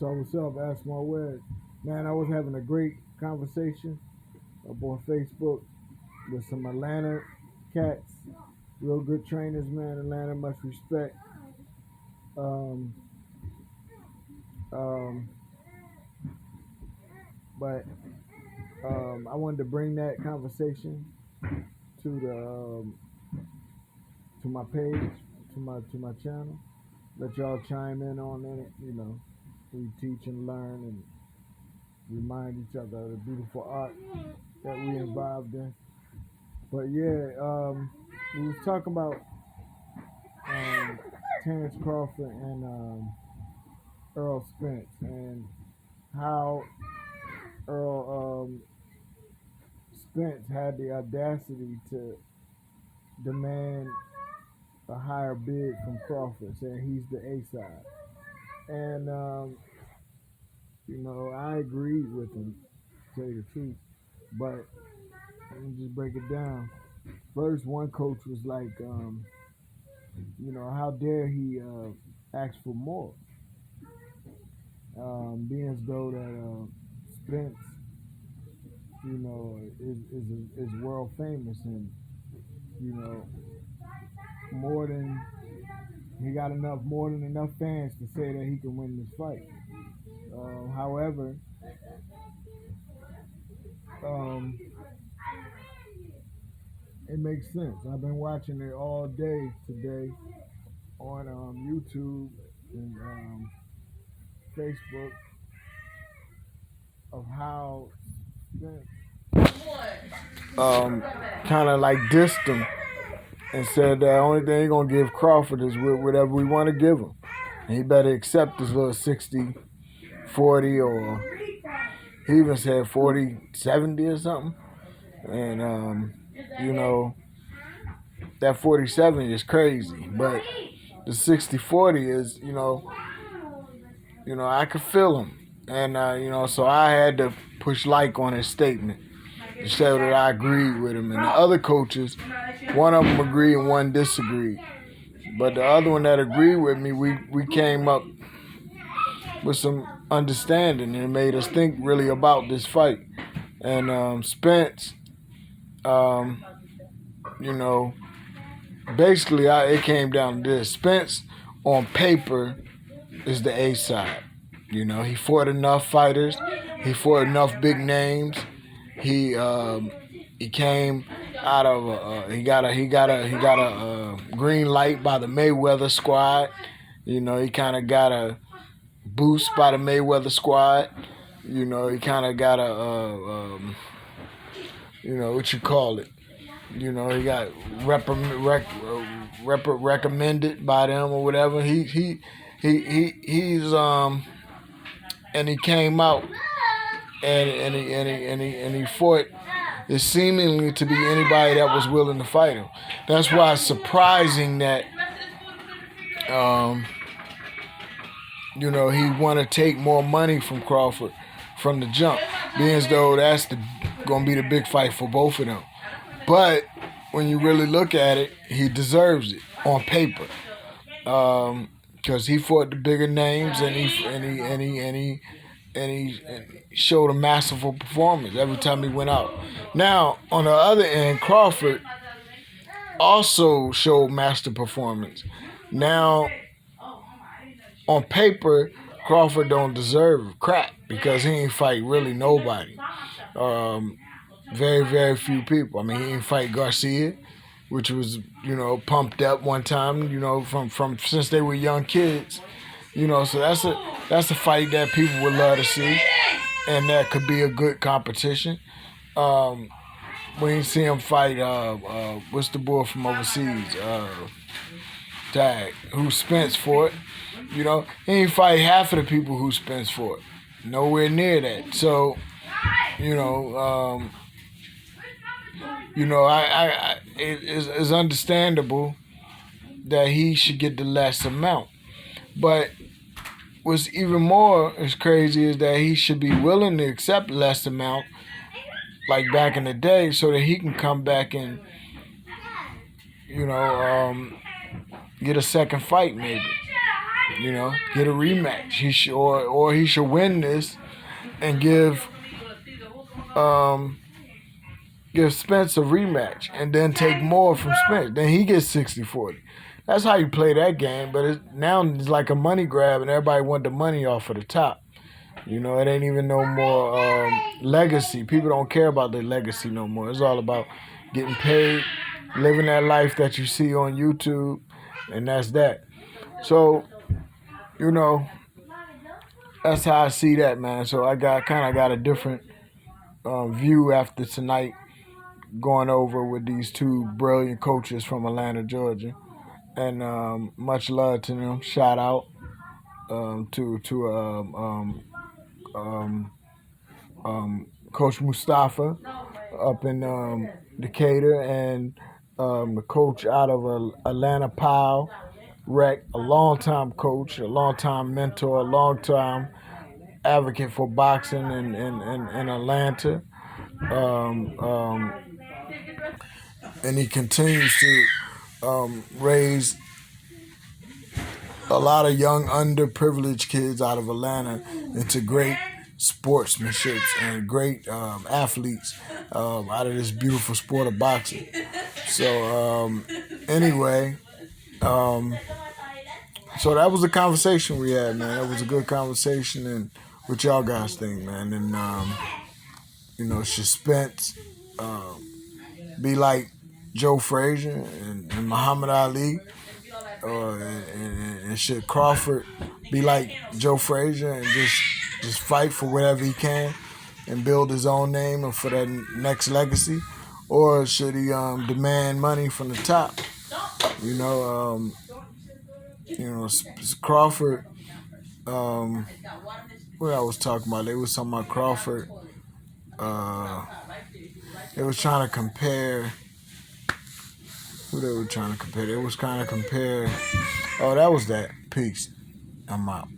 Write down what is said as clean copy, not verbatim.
So what's up, Ask My Wed? Man, I was having a great conversation up on Facebook with some Atlanta cats. Real good trainers, man. Atlanta, much respect. Um, um, but I wanted to bring that conversation to the to my page, to my channel. Let y'all chime in on it. We teach and learn and remind each other of the beautiful art that we involved in. But yeah, we was talking about um, Terrence Crawford and Earl Spence and how Earl Spence had the audacity to demand a higher bid from Crawford, saying he's the A side. And I agreed with him, to tell you the truth. But let me just break it down. First, one coach was like, how dare he ask for more? Being as though that Spence, is world famous and you know more than he got more than enough fans to say that he can win this fight. However, um, it makes sense. I've been watching it all day today on YouTube and Facebook of how Spence kind of like dissed him and said the only thing he's going to give Crawford is whatever we want to give him. And he better accept his little 60, 40, or he even said 40, 70 or something. And, that 40-70 is crazy. But the 60-40 is, I could feel him. And, so I had to push like on his statement to show that I agreed with him. And the other coaches, one of them agreed and one disagreed. But the other one that agreed with me, we came up with some understanding and it made us think really about this fight. And Spence, basically it came down to this. Spence, on paper, is the A side. He fought enough fighters. He fought enough big names. He came out of he got a green light by the Mayweather squad. He kind of got a boost by the Mayweather squad. He kind of got a what you call it. He got recommended by them or whatever. He's and he came out and he fought it seemingly to be anybody that was willing to fight him. That's why it's surprising that he want to take more money from Crawford from the jump, being as though that's gonna be the big fight for both of them. But when you really look at it, he deserves it on paper, because he fought the bigger names and he showed a masterful performance every time he went out. Now, on the other end, Crawford also showed master performance. Now, on paper, Crawford don't deserve crap because he ain't fight really nobody. Very, very few people. I mean, he didn't fight Garcia, which was, pumped up one time, from since they were young kids. So that's a fight that people would love to see, and that could be a good competition. We didn't see him fight, what's the boy from overseas? Who Spence fought. He didn't fight half of the people who Spence fought. Nowhere near that. So, it's understandable that he should get the less amount. But what's even more is crazy is that he should be willing to accept less amount, like back in the day, so that he can come back and, get a second fight maybe. Get a rematch. Or he should win this and um give Spence a rematch and then take more from Spence. Then he gets 60-40. That's how you play that game. But now it's like a money grab, and everybody want the money off of the top. It ain't even no more legacy. People don't care about their legacy no more. It's all about getting paid, living that life that you see on YouTube, and that's that. So, you know, that's how I see that, man. So I kind of got a different view after tonight, going over with these two brilliant coaches from Atlanta, Georgia, and much love to them. Shout out to Coach Mustafa up in Decatur, and the coach out of Atlanta, Powell, Rec, a longtime coach, a longtime mentor, a longtime advocate for boxing in Atlanta. Um, um, and he continues to raise a lot of young underprivileged kids out of Atlanta into great sportsmanship and great athletes out of this beautiful sport of boxing. So anyway, so that was the conversation we had, man. It was a good conversation, and what y'all guys think, man? And should Spence be like Joe Frazier and Muhammad Ali? And should Crawford be like Joe Frazier and just fight for whatever he can and build his own name and for that next legacy? Or should he demand money from the top? Crawford, what I was talking about, they was talking about Crawford. They was trying to compare. Who they were trying to compare? They was trying to compare. Oh, that was that. Peace. I'm out.